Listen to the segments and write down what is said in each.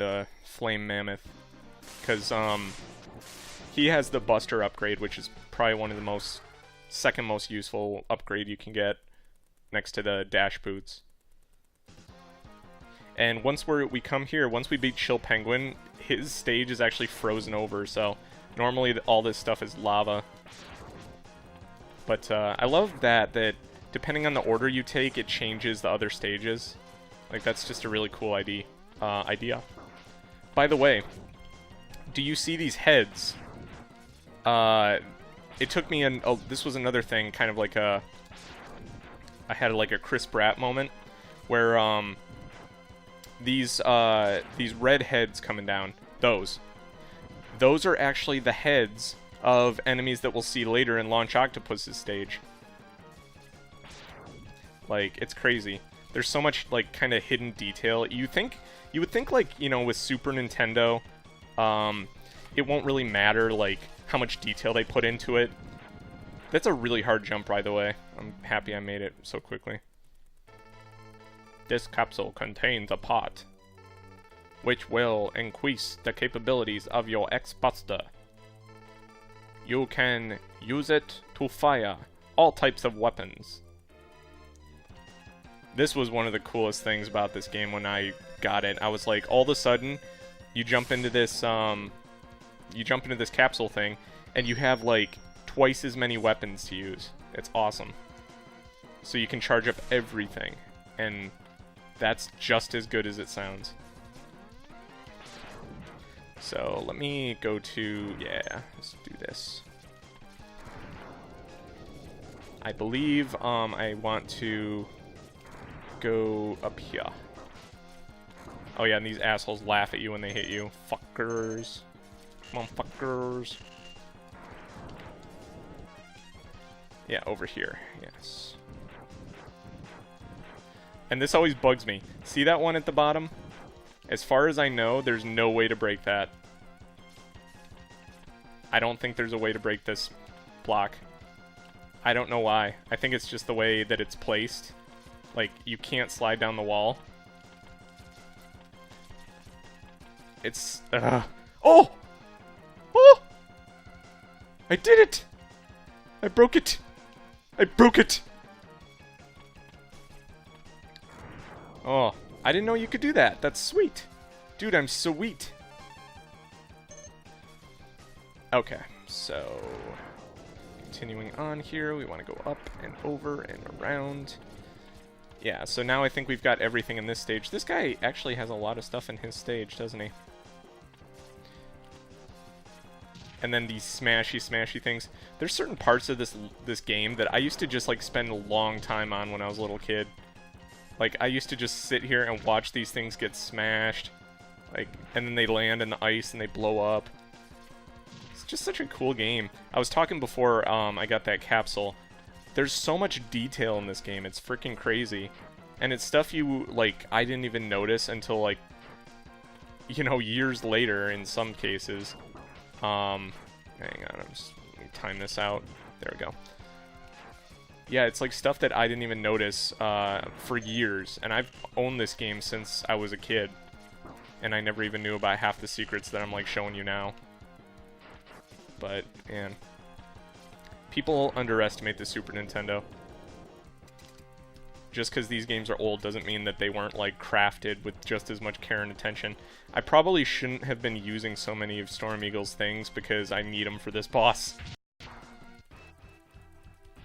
the Flame Mammoth, because he has the Buster upgrade, which is probably one of the second most useful upgrade you can get next to the Dash Boots. And once we come here, once we beat Chill Penguin, his stage is actually frozen over, so normally all this stuff is lava. But I love that depending on the order you take, it changes the other stages. Like, that's just a really cool idea. By the way, do you see these heads? It took me this was another thing, kind of like I had like a Chris Pratt moment, where these red heads coming down, those are actually the heads of enemies that we'll see later in Launch Octopus's stage. Like, it's crazy. There's so much, like, kind of hidden detail. You would think, like, you know, with Super Nintendo, it won't really matter, like, how much detail they put into it. That's a really hard jump, by the way. I'm happy I made it so quickly. This capsule contains a pot, which will increase the capabilities of your X-Buster. You can use it to fire all types of weapons. This was one of the coolest things about this game when I got it. I was like, all of a sudden, you jump into this capsule thing, and you have like twice as many weapons to use. It's awesome. So you can charge up everything, and that's just as good as it sounds. So let me go to, let's do this. I believe I want to go up here. Oh yeah, and these assholes laugh at you when they hit you. Fuckers. Come on, fuckers. Yeah, over here. Yes. And this always bugs me. See that one at the bottom? As far as I know, there's no way to break that. I don't think there's a way to break this block. I don't know why. I think it's just the way that it's placed. Like, you can't slide down the wall. It's... Oh! Oh! I did it! I broke it! I broke it! Oh, I didn't know you could do that. That's sweet. Dude, I'm sweet. Okay, so... continuing on here, we want to go up and over and around. Yeah, so now I think we've got everything in this stage. This guy actually has a lot of stuff in his stage, doesn't he? And then these smashy things. There's certain parts of this game that I used to just like spend a long time on when I was a little kid. Like, I used to just sit here and watch these things get smashed. Like, and then they land in the ice and they blow up. It's just such a cool game. I was talking before I got that capsule. There's so much detail in this game, it's freaking crazy. And it's stuff I didn't even notice until, like, you know, years later in some cases. Hang on, let me time this out. There we go. Yeah, it's like stuff that I didn't even notice for years. And I've owned this game since I was a kid. And I never even knew about half the secrets that I'm, like, showing you now. But, man... people underestimate the Super Nintendo. Just because these games are old doesn't mean that they weren't, like, crafted with just as much care and attention. I probably shouldn't have been using so many of Storm Eagle's things because I need them for this boss.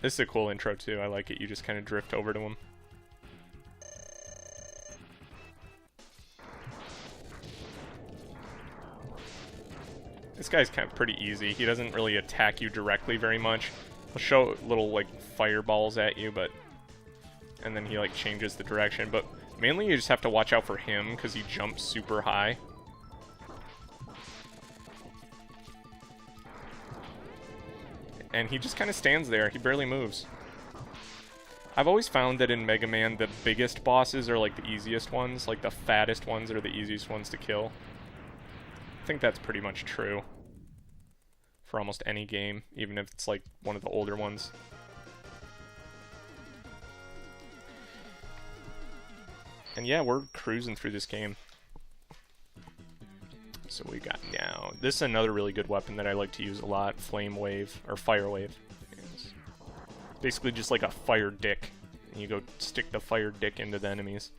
This is a cool intro, too. I like it. You just kind of drift over to him. This guy's kind of pretty easy. He doesn't really attack you directly very much. He'll show little, like, fireballs at you, but... and then he, like, changes the direction. But mainly you just have to watch out for him, because he jumps super high. And he just kind of stands there. He barely moves. I've always found that in Mega Man, the biggest bosses are, like, the easiest ones. Like, the fattest ones are the easiest ones to kill. I think that's pretty much true for almost any game, even if it's like one of the older ones. And yeah, we're cruising through this game. So we got now. This is another really good weapon that I like to use a lot. Flame Wave, or Fire Wave. It's basically just like a fire dick. And you go stick the fire dick into the enemies.